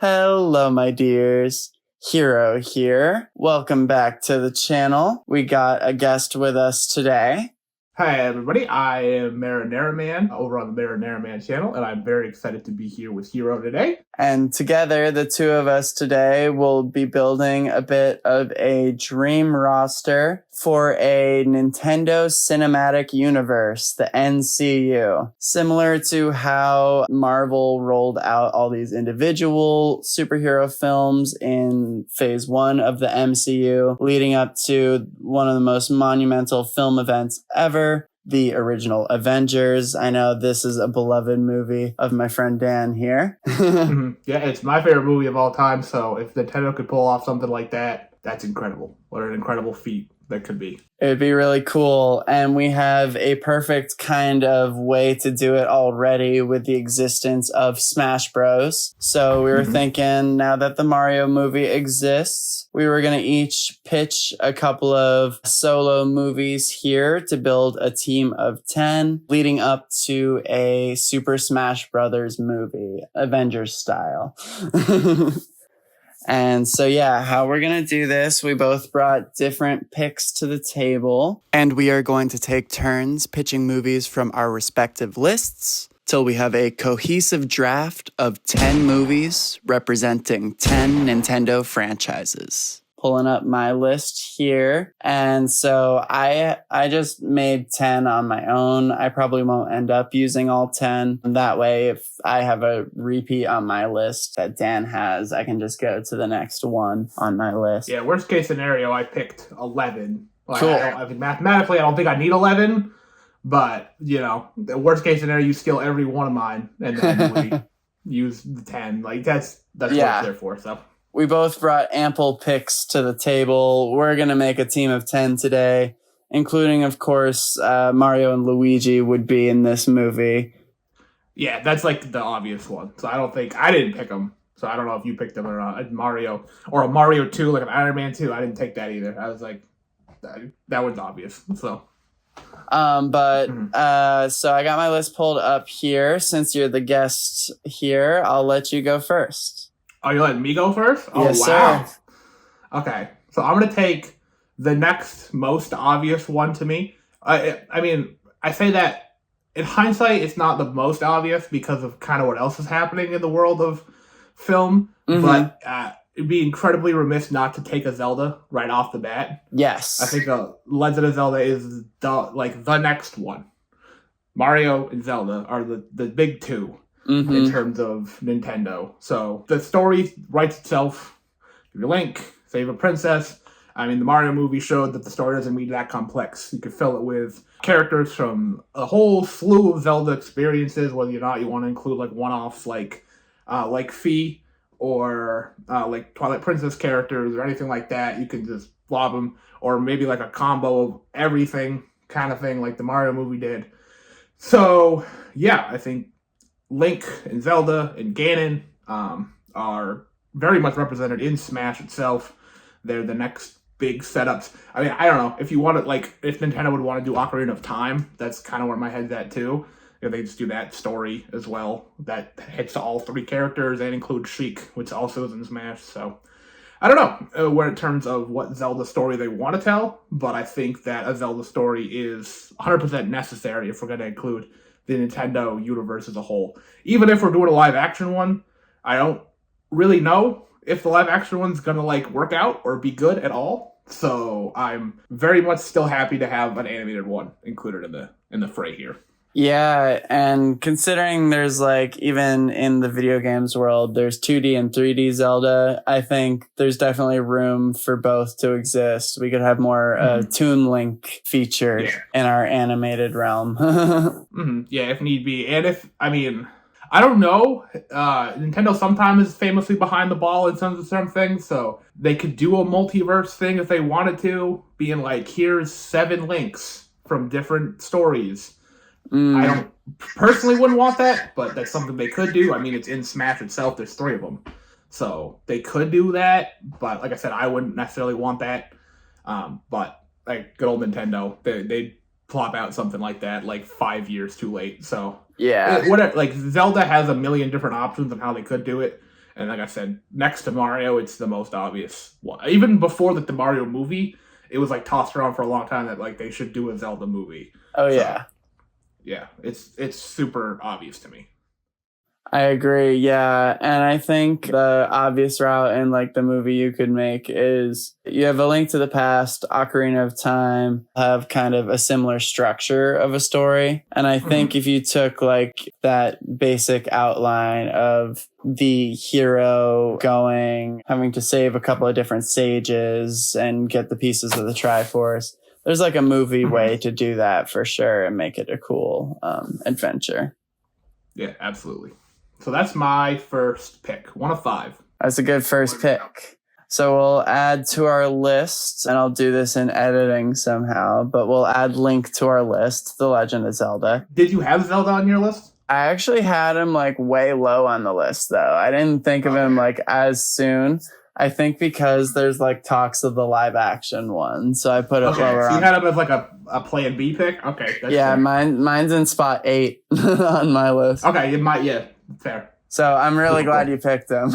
Hello, my dears. Hero here. Welcome back to the channel. We got a guest with us today. Hi everybody, I am Marinara Man over on the Marinara Man channel, and I'm very excited to be here with Hero today. And together, the two of us today will be building a bit of a dream roster for a Nintendo Cinematic Universe, the NCU. Similar to how Marvel rolled out all these individual superhero films in phase 1 of the MCU, leading up to one of the most monumental film events ever, the original Avengers. I know this is a beloved movie of my friend Dan here. Yeah, it's my favorite movie of all time, so if Nintendo could pull off something like that, that's incredible. What an incredible feat that could be. It'd be really cool. And we have a perfect kind of way to do it already with the existence of Smash Bros. So we were thinking, now that the Mario movie exists, we were going to each pitch a couple of solo movies here to build a team of 10 leading up to a Super Smash Brothers movie, Avengers style. And so, yeah, how we're going to do this, we both brought different picks to the table. And we are going to take turns pitching movies from our respective lists till we have a cohesive draft of 10 movies representing 10 Nintendo franchises. Pulling up my list here. And so I just made 10 on my own. I probably won't end up using all 10. That way, if I have a repeat on my list that Dan has, I can just go to the next one on my list. Yeah, worst case scenario, I picked 11. Cool. I think mathematically, I don't think I need 11, but, you know, the worst case scenario, you steal every one of mine, and then we use the 10. Like, that's what it's there for, so. We both brought ample picks to the table. We're going to make a team of 10 today, including, of course, Mario and Luigi would be in this movie. Yeah, that's like the obvious one. So I didn't pick them. So I don't know if you picked them or not. Mario, or a Mario 2, like an Iron Man 2. I didn't take that either. I was like, that one's obvious. So. So I got my list pulled up here. Since you're the guest here, I'll let you go first. Oh, you're letting me go first? Oh, yes, wow. Sir. Okay, so I'm going to take the next most obvious one to me. I mean, I say that in hindsight, it's not the most obvious because of kind of what else is happening in the world of film, but it'd be incredibly remiss not to take a Zelda right off the bat. Yes. I think Legend of Zelda is the next one. Mario and Zelda are the big two. In terms of Nintendo. So the story writes itself. You're Link, save a princess. I mean, the Mario movie showed that the story doesn't need that complex. You could fill it with characters from a whole slew of Zelda experiences, whether or not you want to include like one-offs like Fi or like Twilight Princess characters or anything like that. You can just blob them, or maybe like a combo of everything kind of thing like the Mario movie did. So yeah, I think Link and Zelda and Ganon are very much represented in Smash itself. They're the next big setups. I mean, I don't know if you want to, like, if Nintendo would want to do Ocarina of Time, that's kind of where my head's at too. If they just do that story as well, that hits all three characters and includes Sheik, which also is in Smash. So I don't know where in terms of what Zelda story they want to tell, but I think that a Zelda story is 100% necessary if we're going to include the Nintendo universe as a whole. Even if we're doing a live action one, I don't really know if the live action one's gonna like work out or be good at all. So I'm very much still happy to have an animated one included in the fray here. Yeah, and considering there's like, even in the video games world, there's 2D and 3D Zelda, I think there's definitely room for both to exist. We could have more Toon Link featured in our animated realm. Yeah, if need be. And I don't know. Nintendo sometimes is famously behind the ball in some things, so they could do a multiverse thing if they wanted to, being like, here's 7 links from different stories. I don't personally wouldn't want that, but that's something they could do. I mean, it's in Smash itself. There's 3 of them. So they could do that, but like I said, I wouldn't necessarily want that. But like good old Nintendo, they plop out something like that like 5 years too late. So yeah, whatever. Like Zelda has a million different options on how they could do it, And like I said, next to Mario, it's the most obvious one. Even before the Mario movie, it was like tossed around for a long time that like they should do a Zelda movie. Oh, yeah. So, yeah, it's super obvious to me. I agree, yeah. And I think the obvious route in like the movie you could make is you have A Link to the Past, Ocarina of Time have kind of a similar structure of a story. And I think if you took like that basic outline of the hero having to save a couple of different sages and get the pieces of the Triforce, there's like a movie way to do that for sure and make it a cool adventure. Yeah, absolutely. So that's my first pick. 1 of 5. That's a good first pick. So we'll add to our list, and I'll do this in editing somehow, but we'll add Link to our list, The Legend of Zelda. Did you have Zelda on your list? I actually had him like way low on the list, though. I didn't think of him like as soon. I think because there's like talks of the live action one, so I put it lower. So you had him as like a plan B pick? Okay. That's fair. Mine's in spot 8 on my list. Okay, fair. So I'm really glad you picked him.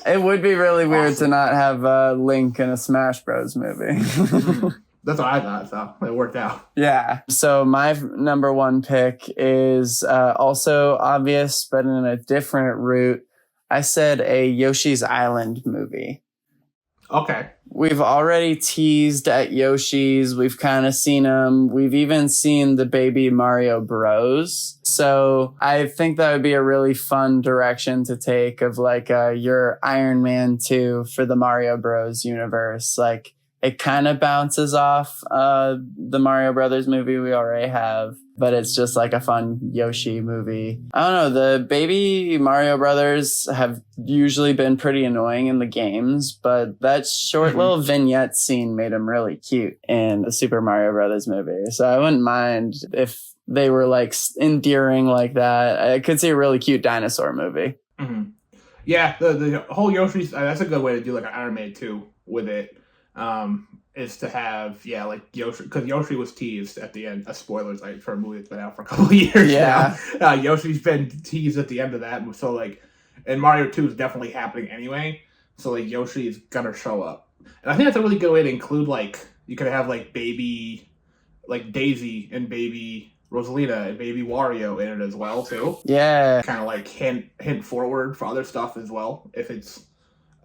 It would be really weird to not have Link in a Smash Bros. Movie. That's what I thought, so it worked out. Yeah. So my number 1 pick is also obvious, but in a different route. I said a Yoshi's Island movie. Okay. We've already teased at Yoshi's. We've kind of seen them. We've even seen the baby Mario Bros. So I think that would be a really fun direction to take of like your Iron Man 2 for the Mario Bros. Universe. Like it kind of bounces off the Mario Brothers movie we already have, but it's just like a fun Yoshi movie. I don't know, the baby Mario Brothers have usually been pretty annoying in the games, but that short little vignette scene made them really cute in the Super Mario Brothers movie. So I wouldn't mind if they were like endearing like that. I could see a really cute dinosaur movie. Mm-hmm. Yeah, the whole Yoshi's, that's a good way to do like an Iron Man 2 with it. Is to have, like Yoshi, because Yoshi was teased at the end. Spoilers, like for a movie that's been out for a couple of years now. Yoshi's been teased at the end of that, so like, and Mario 2 is definitely happening anyway. So like Yoshi is gonna show up, and I think that's a really good way to include like you could have like baby, like Daisy and baby Rosalina and baby Wario in it as well too. Yeah, kind of like hint forward for other stuff as well. If it's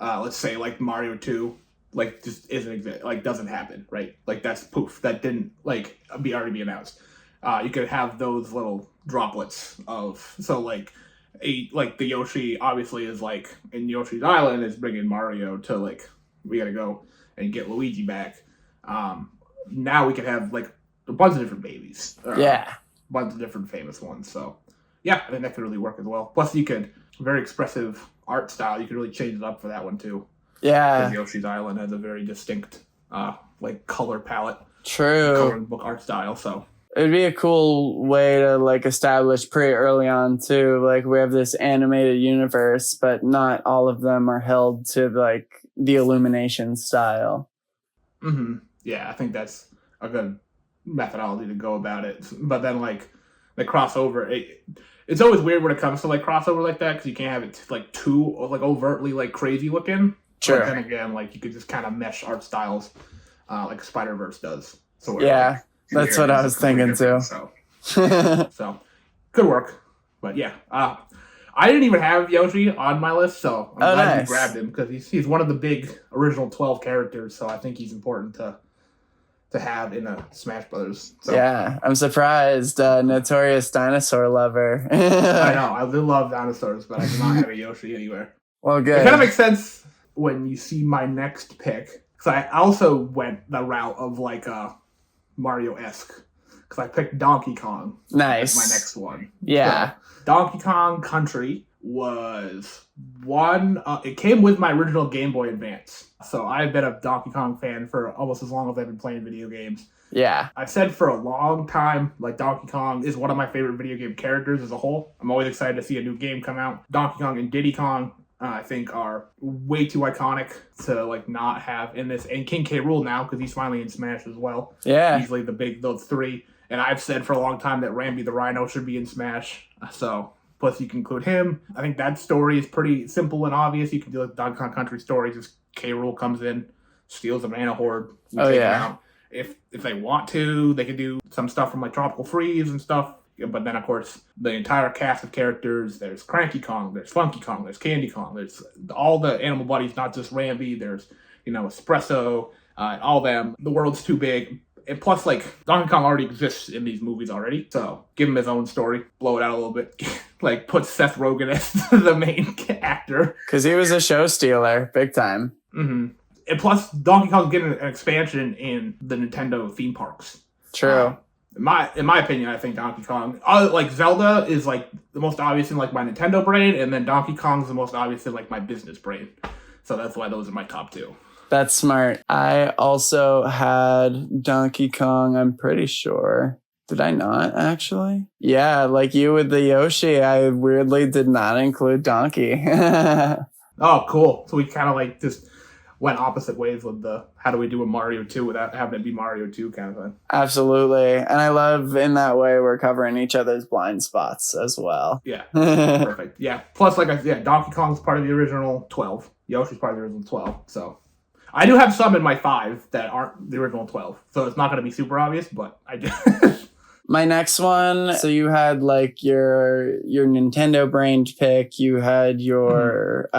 let's say like Mario 2. Like just isn't like doesn't happen, right? Like that's poof. That didn't like already be announced. You could have those little droplets of like the Yoshi obviously is like in Yoshi's Island is bringing Mario to like we gotta go and get Luigi back. Now we could have like a bunch of different babies. A bunch of different famous ones. So yeah, I think that could really work as well. Plus you could very expressive art style. You could really change it up for that one too. Yeah. Because Yoshi's Island has a very distinct, like, color palette. True. Coloring book art style, so. It'd be a cool way to, like, establish pretty early on, too. Like, we have this animated universe, but not all of them are held to, like, the Illumination style. Mm-hmm. Yeah, I think that's a good methodology to go about it. But then, like, the crossover, it's always weird when it comes to, like, crossover like that, because you can't have it, like, too, like, overtly, like, crazy looking. Sure. But then again, like you could just kind of mesh art styles, like Spider-Verse does. So that's what I was thinking too. So could work, but yeah, I didn't even have Yoshi on my list, so I'm glad you grabbed him because he's one of the big original 12 characters. So I think he's important to have in a Smash Brothers. So. Yeah, I'm surprised. Notorious dinosaur lover. I know, I do love dinosaurs, but I do not have a Yoshi anywhere. Well, good. It kind of makes sense. When you see my next pick, because I also went the route of like Mario-esque, because I picked Donkey Kong. Nice. As my next one. Yeah. So, Donkey Kong Country was one. It came with my original Game Boy Advance, so I've been a Donkey Kong fan for almost as long as I've been playing video games. Yeah. I've said for a long time, like Donkey Kong is one of my favorite video game characters as a whole. I'm always excited to see a new game come out. Donkey Kong and Diddy Kong. I think are way too iconic to like not have in this. And King K. Rool now because he's finally in Smash as well. Yeah, easily those three. And I've said for a long time that Rambi the Rhino should be in Smash. So Plus, you can include him. I think that story is pretty simple and obvious. You can do like Donkey Kong Country story. Just K. Rool comes in, steals a mana horde. We take him out. If they want to, they could do some stuff from like Tropical Freeze and stuff. But then, of course, the entire cast of characters, there's Cranky Kong, there's Funky Kong, there's Candy Kong, there's all the animal buddies, not just Rambi, there's, Espresso, all them. The world's too big. And plus, like, Donkey Kong already exists in these movies already. So, give him his own story, blow it out a little bit. Like, put Seth Rogen as the main actor. Because he was a show stealer, big time. Mm-hmm. And plus, Donkey Kong's getting an expansion in the Nintendo theme parks. True. In my opinion, I think Donkey Kong, like Zelda is like the most obvious in like my Nintendo brain, and then Donkey Kong's the most obvious in like my business brain. So that's why those are my top two. That's smart. I also had Donkey Kong, I'm pretty sure. Did I not, actually? Yeah, like you with the Yoshi, I weirdly did not include Donkey. Oh, cool. So we kind of like just went opposite ways with the how do we do a Mario 2 without having it be Mario 2 kind of thing. Absolutely. And I love in that way we're covering each other's blind spots as well. Yeah. Perfect. Yeah. Plus, like Donkey Kong's part of the original 12. Yoshi's part of the original 12. So I do have some in my 5 that aren't the original 12. So it's not going to be super obvious, but I do. My next one, so you had like your Nintendo brained pick, you had your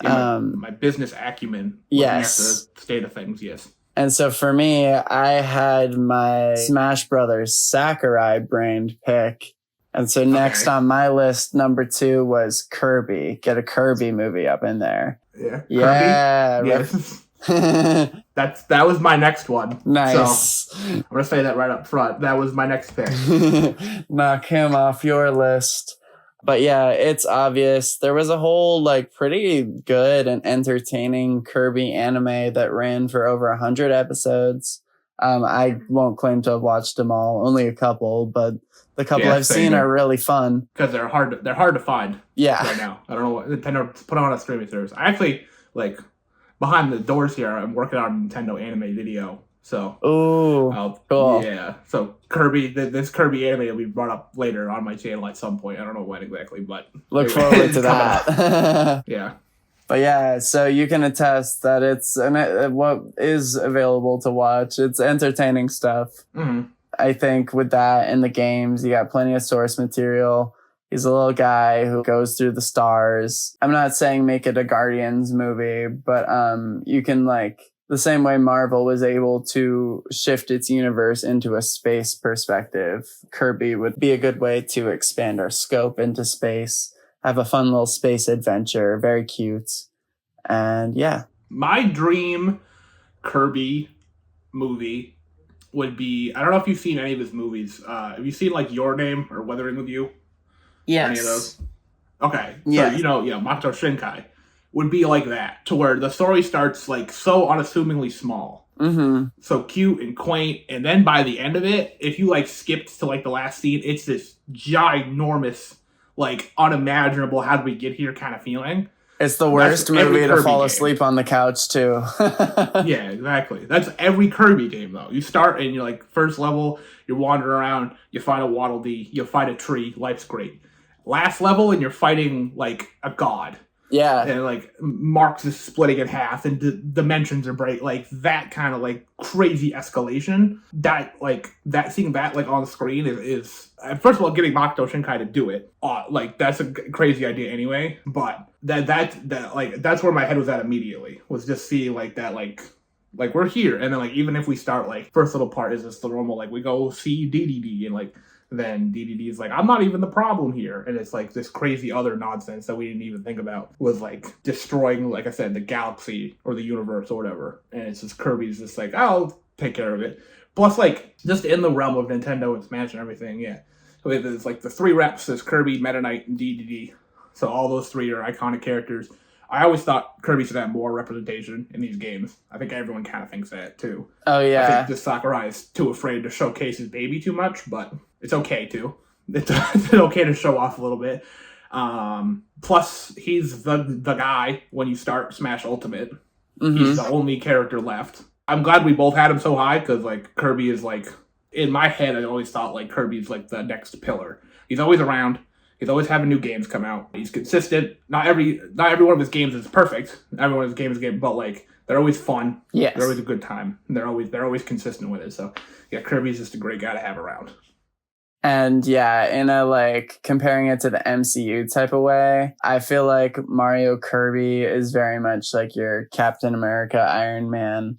my business acumen. Yes. At the state of things, yes. And so for me, I had my Smash Brothers Sakurai brained pick. And so next on my list, number 2 was Kirby. Get a Kirby movie up in there. Yeah. Yeah. Kirby? Yes. That was my next one. Nice. So I'm gonna say that right up front. That was my next pick. Knock him off your list. But yeah, it's obvious. There was a whole like pretty good and entertaining Kirby anime that ran for over 100 episodes. I won't claim to have watched them all, only a couple, but the couple I've seen are really fun. Because they're hard to find. Yeah. Right now. I don't know what Nintendo put on a streaming service. I actually like behind the doors here, I'm working on a Nintendo anime video. So, cool. Yeah. So Kirby, this Kirby anime will be brought up later on my channel at some point. I don't know when exactly, but look forward to that. Yeah. But yeah, so you can attest that it's what is available to watch. It's entertaining stuff. Mm-hmm. I think with that in the games, you got plenty of source material. He's a little guy who goes through the stars. I'm not saying make it a Guardians movie, but you can like the same way Marvel was able to shift its universe into a space perspective. Kirby would be a good way to expand our scope into space. Have a fun little space adventure. Very cute. And yeah. My dream Kirby movie would be, I don't know if you've seen any of his movies. Have you seen like Your Name or Weathering with You? Yes. Any of those? Okay. Yeah. So, Makoto Shinkai would be like that, to where the story starts like so unassumingly small. Mm-hmm. So cute and quaint. And then by the end of it, if you like skipped to like the last scene, it's this ginormous, like unimaginable, how did we get here kind of feeling. It's the worst movie to fall asleep on the couch too. Yeah, exactly. That's every Kirby game though. You start and you're like first level, you're wandering around, you find a Waddle Dee, you fight a tree, life's great. Last level and you're fighting like a god. Yeah. And like Marx is splitting in half and dimensions are break, like that kind of like crazy escalation. Seeing that like on screen is first of all getting Makoto Shinkai to do it. Like that's a crazy idea anyway. But that's where my head was at immediately, was just seeing like that like we're here, and then like even if we start like first little part is just the normal like we go see DDD and like. Then DDD is like, I'm not even the problem here. And it's like this crazy other nonsense that we didn't even think about was like destroying, like I said, the galaxy or the universe or whatever. And it's just Kirby's just like, I'll take care of it. Plus, like, just in the realm of Nintendo and Smash and everything, yeah. So there's like the 3 reps, there's Kirby, Meta Knight, and DDD. So all those 3 are iconic characters. I always thought Kirby should have more representation in these games. I think everyone kind of thinks that, too. Oh, yeah. I think this Sakurai is too afraid to showcase his baby too much, but it's okay, too. It's okay to show off a little bit. Plus, he's the guy when you start Smash Ultimate. Mm-hmm. He's the only character left. I'm glad we both had him so high, because, like, Kirby is, like... In my head, I always thought, like, Kirby's, like, the next pillar. He's always around. He's always having new games come out. He's consistent. Not every one of his games is perfect. Every one of his games is good, but like they're always fun. Yes. They're always a good time. And they're always consistent with it. So yeah, Kirby's just a great guy to have around. And yeah, in a like comparing it to the MCU type of way, I feel like Mario Kirby is very much like your Captain America, Iron Man.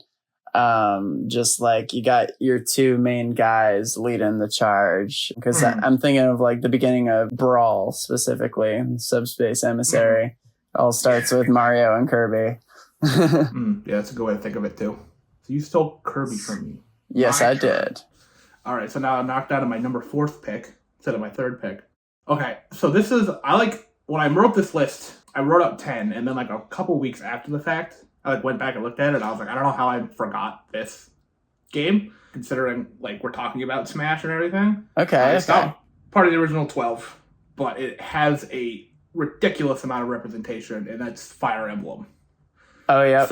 Just like you got your two main guys leading the charge. Because I'm thinking of like the beginning of Brawl specifically, Subspace Emissary. All starts with Mario and Kirby. Yeah, that's a good way to think of it too. So you stole Kirby from me. Yes, I did. All right, so now I'm knocked out of my number 4th pick instead of my 3rd pick. Okay, so this is, when I wrote this list, I wrote up 10, and then like a couple weeks after the fact, I like went back and looked at it, and I was like, I don't know how I forgot this game, considering like we're talking about Smash and everything. Okay. It's not part of the original 12, but it has a ridiculous amount of representation, and that's Fire Emblem. Oh, yeah.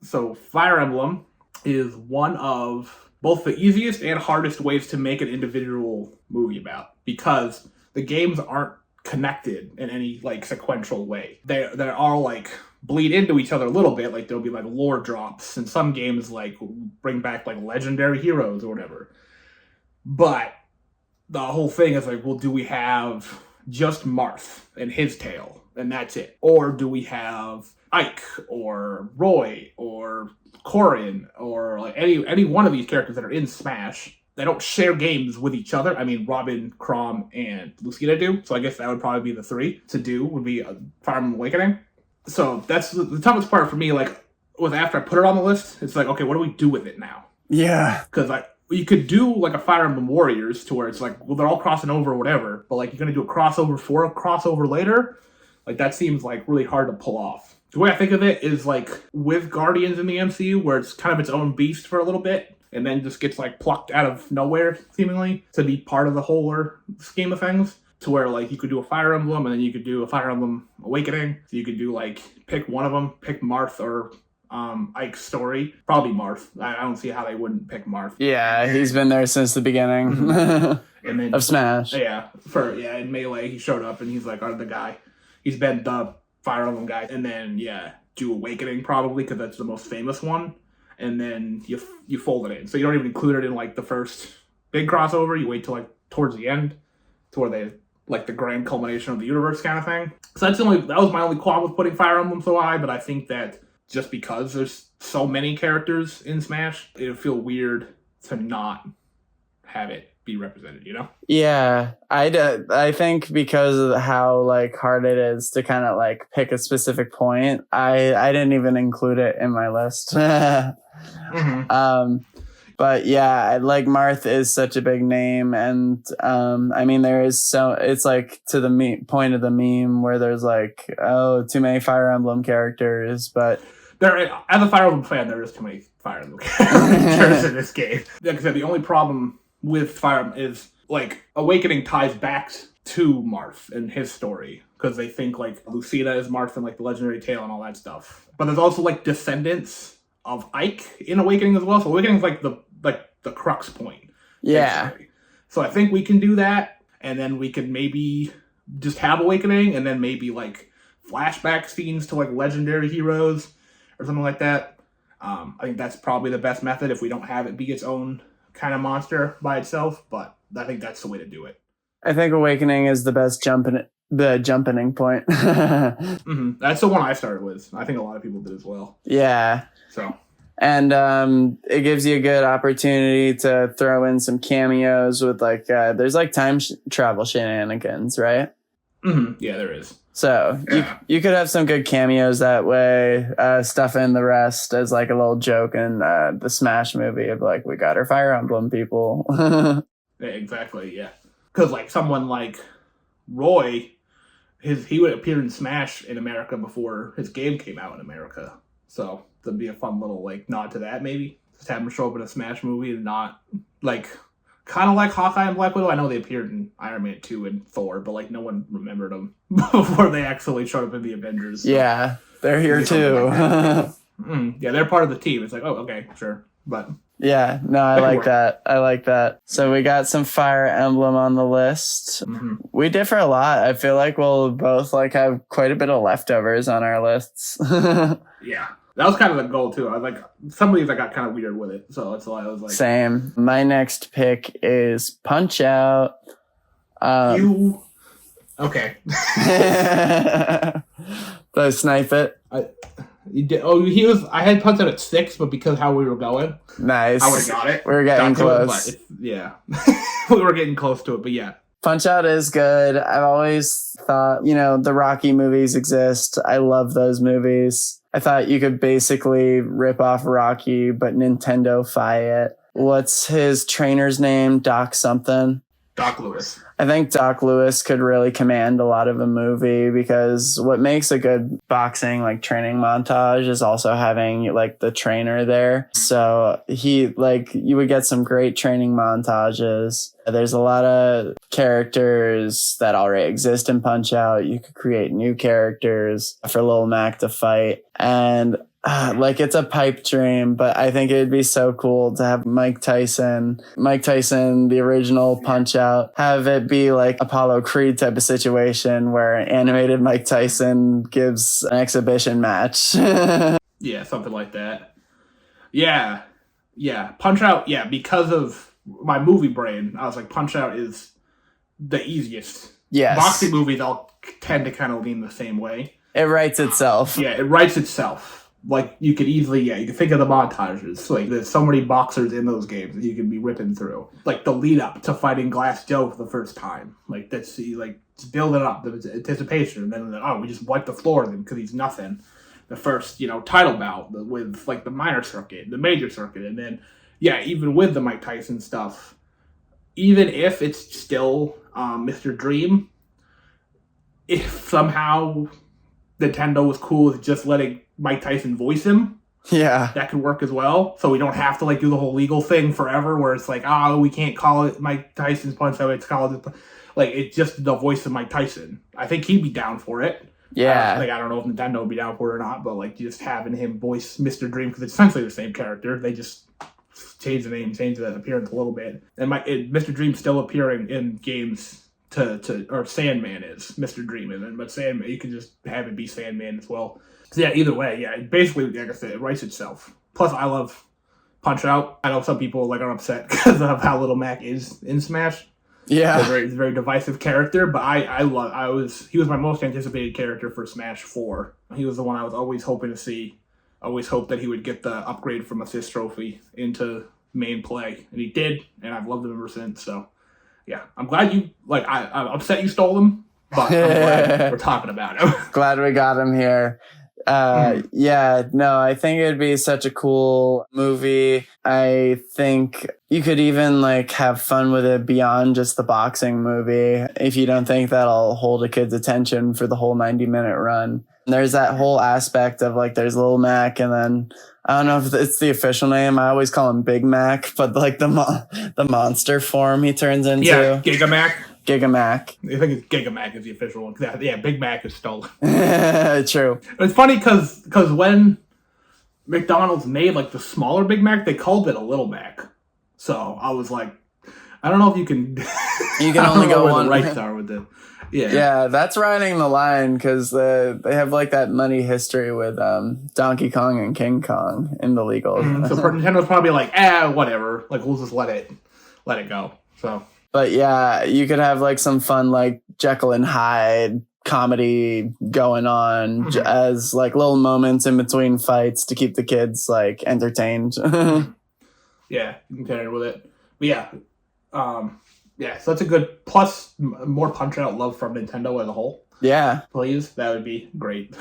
So Fire Emblem is one of both the easiest and hardest ways to make an individual movie about, because the games aren't connected in any like sequential way. They're all like bleed into each other a little bit. Like there'll be like lore drops, and some games like bring back like legendary heroes or whatever. But the whole thing is like, well, do we have just Marth and his tale, and that's it? Or do we have Ike or Roy or Corrin or like any one of these characters that are in Smash? They don't share games with each other. I mean, Robin, Chrom, and Lucina do. So I guess that would probably be the 3 to do, would be Fire Emblem Awakening. So that's the toughest part for me. Like, was after I put it on the list, it's like, okay, what do we do with it now? Yeah. Because you could do like a Fire Emblem Warriors to where it's like, well, they're all crossing over or whatever. But like, you're going to do a crossover for a crossover later? Like, that seems like really hard to pull off. The way I think of it is like with Guardians in the MCU, where it's kind of its own beast for a little bit, and then just gets like plucked out of nowhere, seemingly, to be part of the whole scheme of things. To where like you could do a Fire Emblem, and then you could do a Fire Emblem Awakening. So you could do like, pick one of them, pick Marth or Ike's story. Probably Marth. I don't see how they wouldn't pick Marth. Yeah, he's been there since the beginning and then, of Smash. Yeah, in Melee, he showed up and he's like, the guy. He's been the Fire Emblem guy. And then, do Awakening probably, because that's the most famous one. And then you fold it in. So you don't even include it in like the first big crossover. You wait till like towards the end, to where they like the grand culmination of the universe kind of thing. So that was my only qualm with putting Fire Emblem so high. But I think that just because there's so many characters in Smash, it would feel weird to not have it be represented, you know? Yeah, I think because of how like hard it is to kind of like pick a specific point, I didn't even include it in my list. But yeah, like Marth is such a big name, and I mean it's like to the point of the meme where there's like, oh, too many Fire Emblem characters, but as a Fire Emblem fan, there is too many Fire Emblem characters in this game. Like I said, the only problem with Fire Emblem is like Awakening ties back to Marth and his story, because they think like Lucina is Marth and like the legendary tale and all that stuff. But there's also like descendants of Ike in Awakening as well. So Awakening is like the crux point. Yeah. Basically. So I think we can do that, and then we could maybe just have Awakening, and then maybe like flashback scenes to like legendary heroes or something like that. I think that's probably the best method if we don't have it be its own kind of monster by itself, but I think that's the way to do it. I think Awakening is the best jumping point. That's the one I started with. I think a lot of people did as well. Yeah. So. And it gives you a good opportunity to throw in some cameos with like there's like time travel shenanigans, right? Yeah, there is. So you could have some good cameos that way, stuff in the rest as like a little joke in the Smash movie of like, we got our Fire Emblem people. Yeah, exactly, yeah. Because like someone like Roy, he would appear in Smash in America before his game came out in America. So that'd be a fun little like nod to that, maybe. Just have him show up in a Smash movie and not like kind of like Hawkeye and Black Widow. I know they appeared in Iron Man 2 and Thor, but like no one remembered them before they actually showed up in the Avengers. So. Yeah, they're here too. Yeah, they're part of the team. It's like, oh, okay, sure. But Yeah, no, I like that. I like that. So we got some Fire Emblem on the list. Mm-hmm. We differ a lot. I feel like we'll both like have quite a bit of leftovers on our lists. Yeah. That was kind of the goal too. I was like, some of these I got kind of weird with it. So that's why I was like, Same. My next pick is Punch Out. Okay. Did I snipe it? You did. Oh, I had Punch Out at 6, but because how we were going, nice. I would have got it. We were getting close. Yeah. We were getting close to it, but yeah. Punch Out is good. I've always thought, the Rocky movies exist. I love those movies. I thought you could basically rip off Rocky, but Nintendo-fy it. What's his trainer's name? Doc something? Doc Lewis. I think Doc Lewis could really command a lot of a movie because what makes a good boxing like training montage is also having like the trainer there. So you would get some great training montages. There's a lot of characters that already exist in Punch Out. You could create new characters for Lil Mac to fight. And it's a pipe dream, but I think it'd be so cool to have Mike Tyson, the original Punch Out, have it be like Apollo Creed type of situation where animated Mike Tyson gives an exhibition match. Yeah, something like that. Yeah. Punch Out, because of my movie brain, I was like, Punch Out is the easiest. Yes. Boxing movies all tend to kind of lean the same way. It writes itself. Yeah, it writes itself. Like, you could easily, you can think of the montages. Like, there's so many boxers in those games that you can be ripping through. Like, the lead up to fighting Glass Joe for the first time. Like, just building up the anticipation. And then, we just wipe the floor with him because he's nothing. The first, title bout with, the minor circuit, the major circuit. And then, even with the Mike Tyson stuff, even if it's still Mr. Dream, if somehow Nintendo was cool with just letting Mike Tyson voice him, that could work as well. So we don't have to do the whole legal thing forever where it's we can't call it Mike Tyson's Punch Out, it's called it's just the voice of Mike Tyson. I think he'd be down for it. Yeah. I don't know if Nintendo would be down for it or not, but just having him voice Mr. Dream, because it's essentially the same character. They just change the name, change the appearance a little bit. And Mr. Dream's still appearing in games or Sandman is Mr. Dream, but Sandman, you can just have it be Sandman as well. So either way, basically, like I said, it writes itself. Plus, I love Punch Out. I know some people are upset because of how Little Mac is in Smash. Yeah, he's a very divisive character, but he was my most anticipated character for Smash 4. He was the one I was always hoping to see. I always hoped that he would get the upgrade from Assist Trophy into main play, and he did, and I've loved him ever since. So. Yeah, I'm glad you, I'm upset you stole them, but I'm glad we're talking about him. Glad we got him here. I think it'd be such a cool movie. I think you could even have fun with it beyond just the boxing movie if you don't think that'll hold a kid's attention for the whole 90-minute run. There's that whole aspect of there's Lil Mac, and then I don't know if it's the official name. I always call him Big Mac, but the monster form he turns into. Yeah, Giga Mac. Giga Mac. I think it's Giga Mac is the official one. Yeah, Big Mac is stolen. True. It's funny because when McDonald's made the smaller Big Mac, they called it a Little Mac. So I was I don't know if you can. You can only go one. The rights are with it. Yeah, that's riding the line because they have that money history with Donkey Kong and King Kong in the legal. So Nintendo's probably whatever. We'll just let it go. So. But yeah, you could have some fun Jekyll and Hyde comedy going on as little moments in between fights to keep the kids entertained. Yeah, you can carry with it. But so that's a good plus. More Punch Out love from Nintendo as a whole. Yeah, please, that would be great.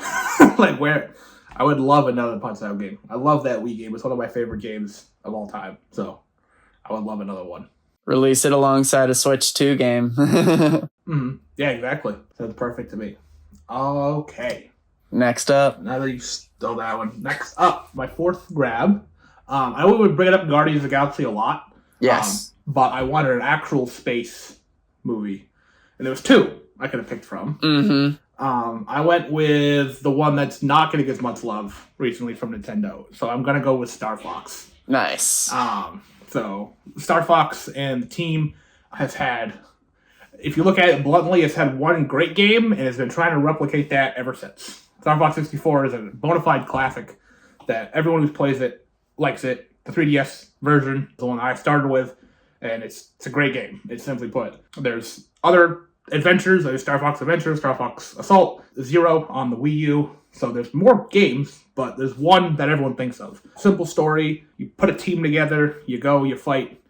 Where I would love another Punch Out game. I love that Wii game. It's one of my favorite games of all time. So I would love another one. Release it alongside a Switch 2 game. Yeah, exactly. Sounds perfect to me. Okay. Next up. Now that you've stole that one. Next up, my fourth grab. I would bring it up Guardians of the Galaxy a lot. Yes. But I wanted an actual space movie. And there was two I could have picked from. Mm-hmm. I went with the one that's not getting as much love recently from Nintendo. So I'm going to go with Star Fox. Nice. So Star Fox and the team has had, if you look at it bluntly, it's had one great game and has been trying to replicate that ever since. Star Fox 64 is a bona fide classic that everyone who plays it likes it. The 3DS version, the one I started with, and it's a great game. It's simply put. There's other adventures. There's Star Fox Adventures, Star Fox Assault, Zero on the Wii U. So there's more games, but there's one that everyone thinks of. Simple story. You put a team together. You go. You fight.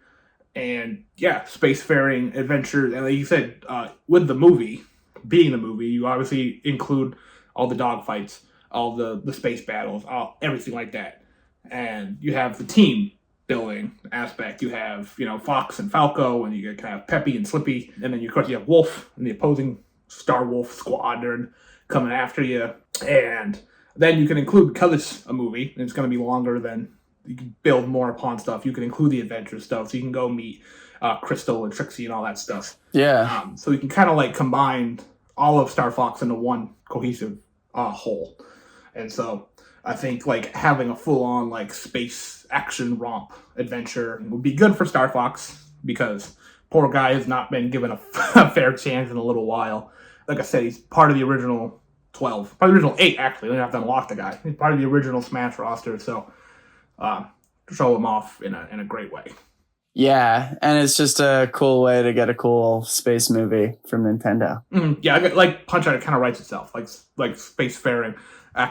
And yeah, spacefaring adventures. And like you said, with the movie, being the movie, you obviously include all the dogfights, all the space battles, everything like that. And you have the team building aspect. You have, Fox and Falco, and you kind of have Peppy and Slippy. And then, of course, you have Wolf and the opposing Star Wolf squadron coming after you. And then you can include, because it's a movie, and it's going to be longer than you can build more upon stuff. You can include the adventure stuff, so you can go meet Crystal and Trixie and all that stuff. Yeah. So you can kind of like combine all of Star Fox into one cohesive whole. And so I think like having a full-on like space action romp adventure would be good for Star Fox, because poor guy has not been given a fair chance in a little while. Like I said, he's part of the original 12, part of the original 8 actually. They don't have to unlock the guy. He's part of the original Smash roster, so show him off in a great way. Yeah, and it's just a cool way to get a cool space movie from Nintendo. Mm-hmm. Yeah, like Punch-Out! It kind of writes itself, like spacefaring,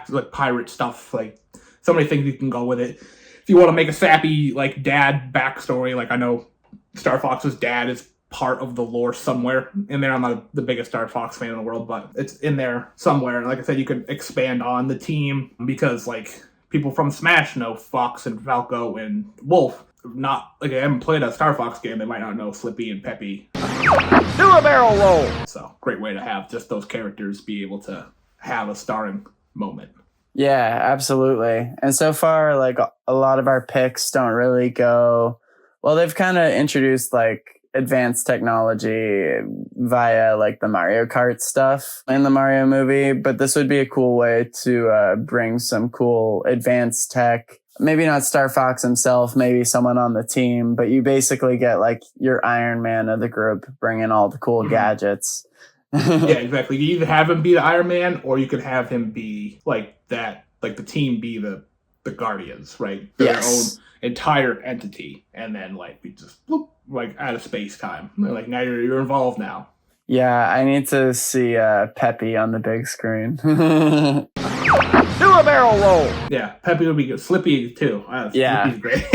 like pirate stuff, like so many things you can go with it. If you want to make a sappy like dad backstory, like I know Star Fox's dad is part of the lore somewhere in there. I'm not the biggest Star Fox fan in the world, but it's in there somewhere. And like I said, you could expand on the team, because like people from Smash know Fox and Falco and Wolf. Not like I haven't played a Star Fox game, they might not know Slippy and Peppy. Do a barrel roll. So great way to have just those characters be able to have a starring moment. Yeah, absolutely. And so far, like a lot of our picks don't really go well. They've kind of introduced like advanced technology via like the Mario Kart stuff in the Mario movie, but this would be a cool way to bring some cool advanced tech. Maybe not Star Fox himself, maybe someone on the team, but you basically get like your Iron Man of the group bringing all the cool gadgets. Yeah, exactly. You either have him be the Iron Man, or you can have him be like that, like the team be the Guardians, right? Their own entire entity, and then like we just bloop, like out of space time. Like now you're involved now. Yeah, I need to see Peppy on the big screen. Do a barrel roll. Yeah, Peppy would be good. Slippy too. Yeah, Slippy's great.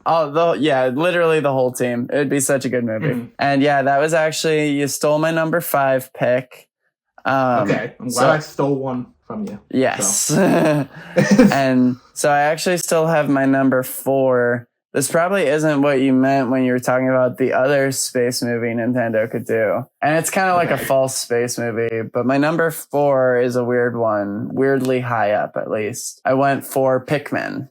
Literally the whole team. It would be such a good movie. Mm-hmm. And yeah, that was actually, you stole my number 5 pick. Okay, I'm glad I stole one from you. Yes. So. And so I actually still have my number 4. This probably isn't what you meant when you were talking about the other space movie Nintendo could do. And it's kind of like a false space movie, but my number 4 is a weird one. Weirdly high up, at least. I went for Pikmin.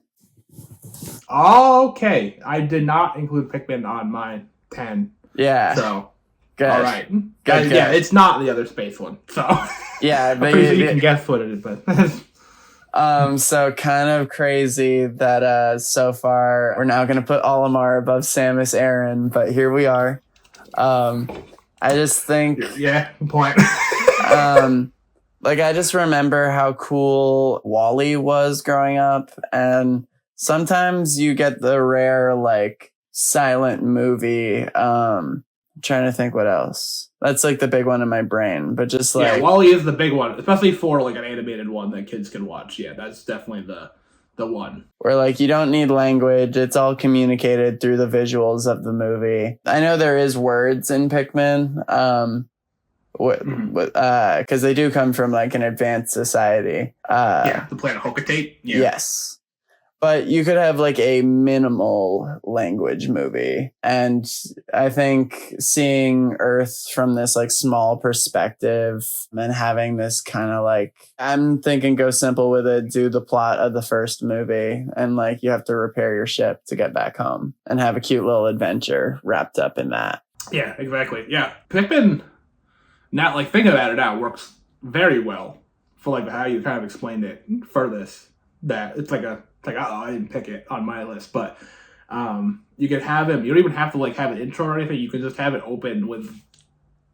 Okay. I did not include Pikmin on my 10. Yeah. So, good. All right. Good. Yeah, it's not the other space one. So, yeah, but you can guess what it is, but... So kind of crazy that so far we're now gonna put Olimar above Samus Aran, but here we are. I just think good point. Like I just remember how cool Wall-E was growing up, and sometimes you get the rare like silent movie. I'm trying to think what else. That's like the big one in my brain, but just like... Yeah, Wall-E is the big one, especially for like an animated one that kids can watch. Yeah, that's definitely the one. Where like you don't need language, it's all communicated through the visuals of the movie. I know there is words in Pikmin, because they do come from like an advanced society. The planet Hocotate. Yeah. Yes. But you could have like a minimal language movie. And I think seeing Earth from this like small perspective and having this kind of like, I'm thinking go simple with it, do the plot of the first movie. And like you have to repair your ship to get back home and have a cute little adventure wrapped up in that. Yeah, exactly. Yeah. Pikmin, not like thinking about it now, works very well for like how you kind of explained it for this. That it's like It's like, I didn't pick it on my list, but you can have him. You don't even have to like have an intro or anything. You can just have it open with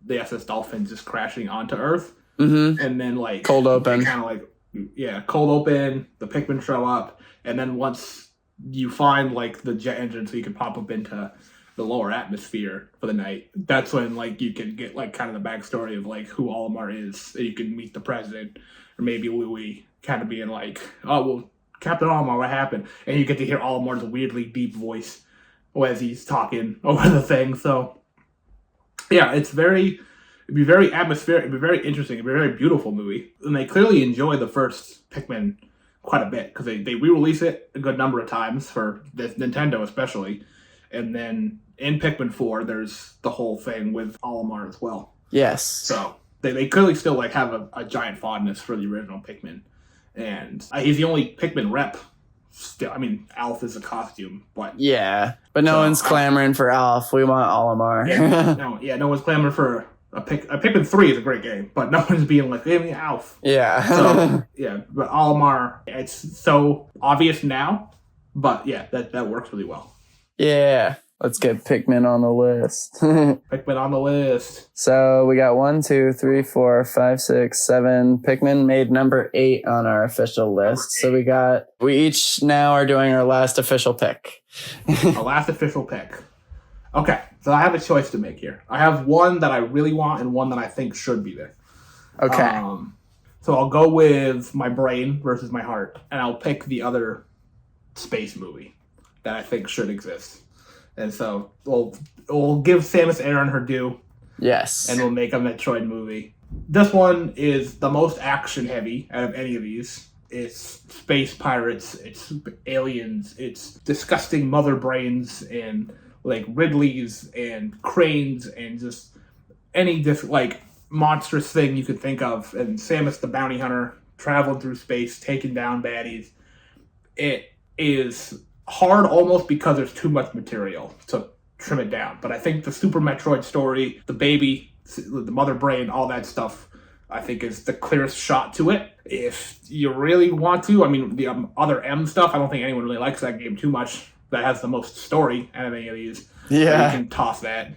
the SS Dolphin just crashing onto Earth, and then like cold open, kind of like cold open. The Pikmin show up, and then once you find like the jet engine, so you can pop up into the lower atmosphere for the night. That's when like you can get like kind of the backstory of like who Olimar is. And you can meet the president or maybe Louis, kind of being like, oh well, Captain Olimar, what happened? And you get to hear Olimar's weirdly deep voice as he's talking over the thing. So yeah, it'd be very atmospheric, it'd be very interesting, it'd be a very beautiful movie. And they clearly enjoy the first Pikmin quite a bit because they re-release it a good number of times for this Nintendo especially. And then in Pikmin 4, there's the whole thing with Olimar as well. Yes. So they clearly still like have a giant fondness for the original Pikmin. And he's the only Pikmin rep still. I mean, Alf is a costume, but... Yeah, but no one's clamoring for Alf. We want Olimar. No one's clamoring for a Pikmin 3 is a great game, but no one's being like, give me Alf. Yeah. So, yeah, but Olimar, it's so obvious now, but yeah, that works really well. Yeah. Let's get Pikmin on the list. Pikmin on the list. So we got 1, 2, 3, 4, 5, 6, 7. Pikmin made number 8 on our official list. So we each now are doing our last official pick. Our last official pick. Okay, so I have a choice to make here. I have one that I really want and one that I think should be there. Okay. So I'll go with my brain versus my heart, and I'll pick the other space movie that I think should exist. And so we'll give Samus Aran her due. Yes. And we'll make a Metroid movie. This one is the most action heavy out of any of these. It's space pirates, it's aliens, it's disgusting mother brains and like Ridleys and cranes and just any like monstrous thing you could think of. And Samus the bounty hunter traveling through space, taking down baddies. It is hard almost because there's too much material to trim it down. But I think the Super Metroid story, the baby, the mother brain, all that stuff, I think is the clearest shot to it. If you really want to, I mean, the other M stuff, I don't think anyone really likes that game too much. That has the most story out of any of these. Yeah. You can toss that.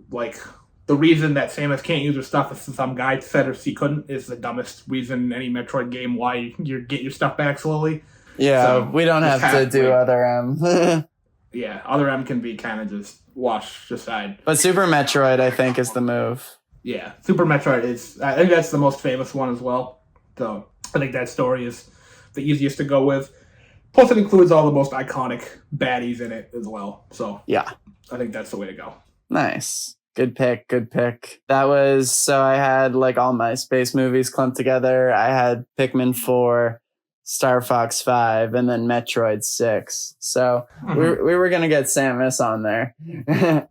Like, the reason that Samus can't use her stuff is some guy said she couldn't is the dumbest reason in any Metroid game why you get your stuff back slowly. Yeah, so we don't have to do like, other M. Yeah, other M can be kind of just washed aside. But Super Metroid, I think, is the move. Yeah, Super Metroid is... I think that's the most famous one as well. So I think that story is the easiest to go with. Plus, it includes all the most iconic baddies in it as well. So yeah, I think that's the way to go. Nice. Good pick. That was... So I had like all my space movies clumped together. I had Pikmin 4... Star Fox 5, and then Metroid 6. So we were going to get Samus on there.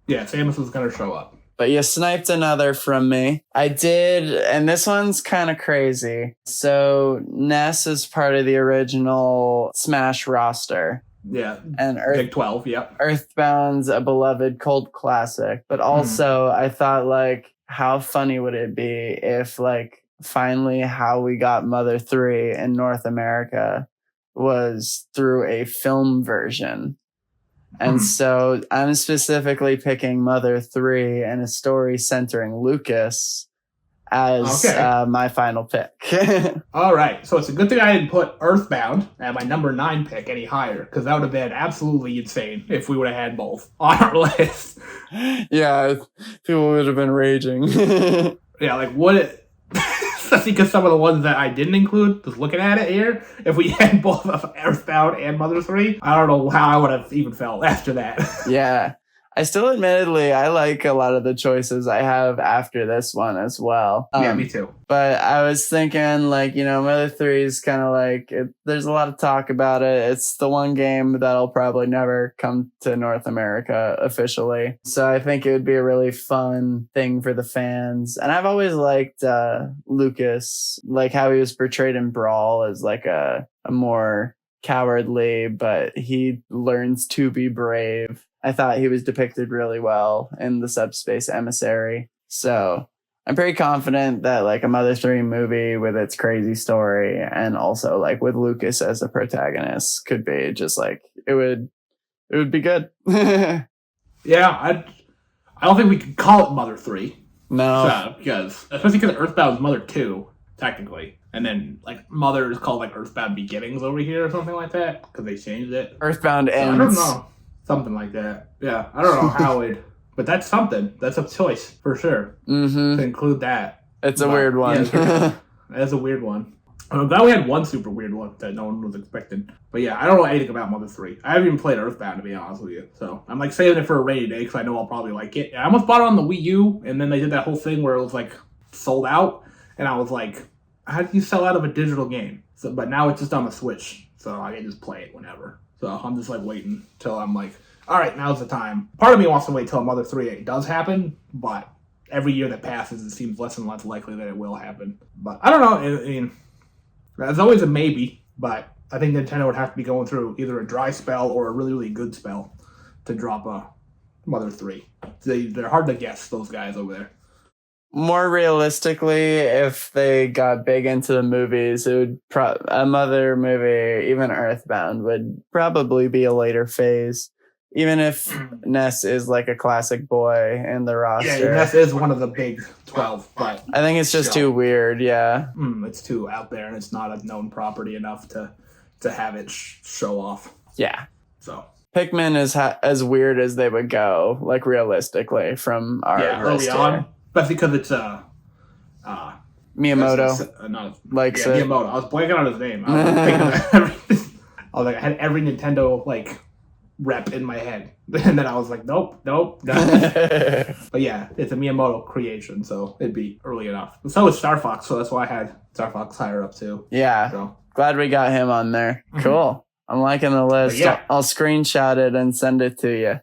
Yeah, Samus was going to show up. But you sniped another from me. I did, and this one's kind of crazy. So Ness is part of the original Smash roster. Yeah, and Big 12, yep. Earthbound's a beloved cult classic. But also, I thought, like, how funny would it be if, like, finally how we got Mother 3 in North America was through a film version. And so I'm specifically picking Mother 3 and a story centering Lucas as my final pick. All right. So it's a good thing I didn't put Earthbound at my number 9 pick any higher, because that would have been absolutely insane if we would have had both on our list. Yeah, people would have been raging. Yeah, like would it... Especially because some of the ones that I didn't include, just looking at it here, if we had both of Earthbound and Mother 3, I don't know how I would have even felt after that. Yeah. I still admittedly, I like a lot of the choices I have after this one as well. Yeah, me too. But I was thinking, like, you know, Mother 3 is kind of like, there's a lot of talk about it. It's the one game that'll probably never come to North America officially. So I think it would be a really fun thing for the fans. And I've always liked Lucas, like how he was portrayed in Brawl as like a more cowardly, but he learns to be brave. I thought he was depicted really well in the Subspace Emissary. So I'm pretty confident that like a Mother 3 movie with its crazy story and also like with Lucas as the protagonist could be just like it would be good. Yeah, I don't think we could call it Mother 3. No. Because especially because Earthbound is Mother 2, technically. And then like Mother is called like Earthbound Beginnings over here or something like that because they changed it. Earthbound Ends. I don't know. Something like that. Yeah, I don't know how it... But that's something. That's a choice, for sure, to include that. It's a weird one. Yeah, that's a weird one. I'm glad we had one super weird one that no one was expecting. But yeah, I don't know anything about Mother 3. I haven't even played Earthbound, to be honest with you. So I'm like saving it for a rainy day because I know I'll probably like it. I almost bought it on the Wii U, and then they did that whole thing where it was like sold out. And I was like, how do you sell out of a digital game? So, but now it's just on the Switch, so I can just play it whenever. So I'm just like waiting till I'm like, all right, now's the time. Part of me wants to wait till Mother 3 does happen, but every year that passes, it seems less and less likely that it will happen. But I don't know. I mean, there's always a maybe, but I think Nintendo would have to be going through either a dry spell or a really, really good spell to drop a Mother 3. They're hard to guess, those guys over there. More realistically, if they got big into the movies, it would a Mother movie, even Earthbound, would probably be a later phase. Even if Ness is like a classic boy in the roster. Yeah, Ness is one of the big 12, but I think it's just too weird, yeah. It's too out there, and it's not a known property enough to have it show off. Yeah. So Pikmin is as weird as they would go, like realistically, from our early on. Especially because it's Miyamoto. Miyamoto. I was blanking on his name. I was thinking of everything. I had every Nintendo like rep in my head, and then I was like, nope. But yeah, it's a Miyamoto creation, so it'd be early enough. And so is Star Fox, so that's why I had Star Fox higher up too. Yeah, so. Glad we got him on there. Cool. I'm liking the list. Yeah. I'll screenshot it and send it to you.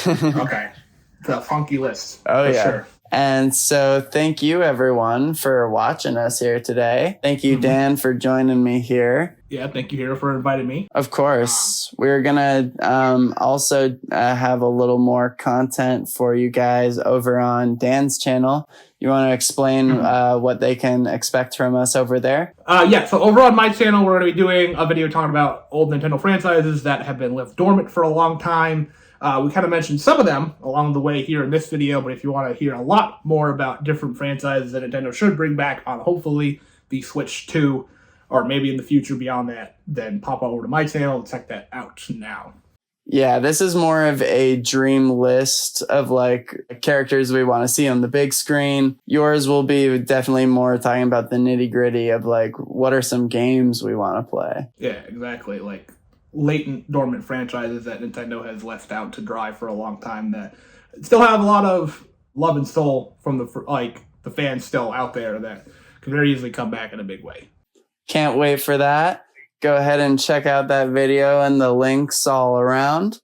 Okay, it's a funky list. Oh yeah. Sure. And so thank you everyone for watching us here today. Thank you, Dan, for joining me here. Yeah, thank you, Hero, for inviting me. Of course. We're going to also have a little more content for you guys over on Dan's channel. You want to explain what they can expect from us over there? Yeah, so over on my channel, we're going to be doing a video talking about old Nintendo franchises that have been left dormant for a long time. We kind of mentioned some of them along the way here in this video, but if you want to hear a lot more about different franchises that Nintendo should bring back on hopefully the Switch 2, or maybe in the future beyond that, then pop over to my channel and check that out now. Yeah, this is more of a dream list of like characters we want to see on the big screen. Yours will be definitely more talking about the nitty gritty of like, what are some games we want to play? Yeah, exactly. Like latent dormant franchises that Nintendo has left out to dry for a long time that still have a lot of love and soul from the fans still out there that can very easily come back in a big way. Can't wait for that. Go ahead and check out that video and the links all around.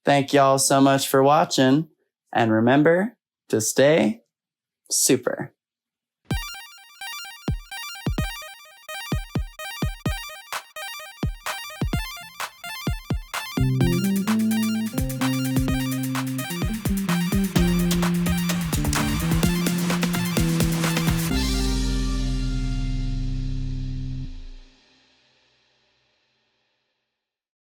Thank y'all so much for watching, and remember to stay super.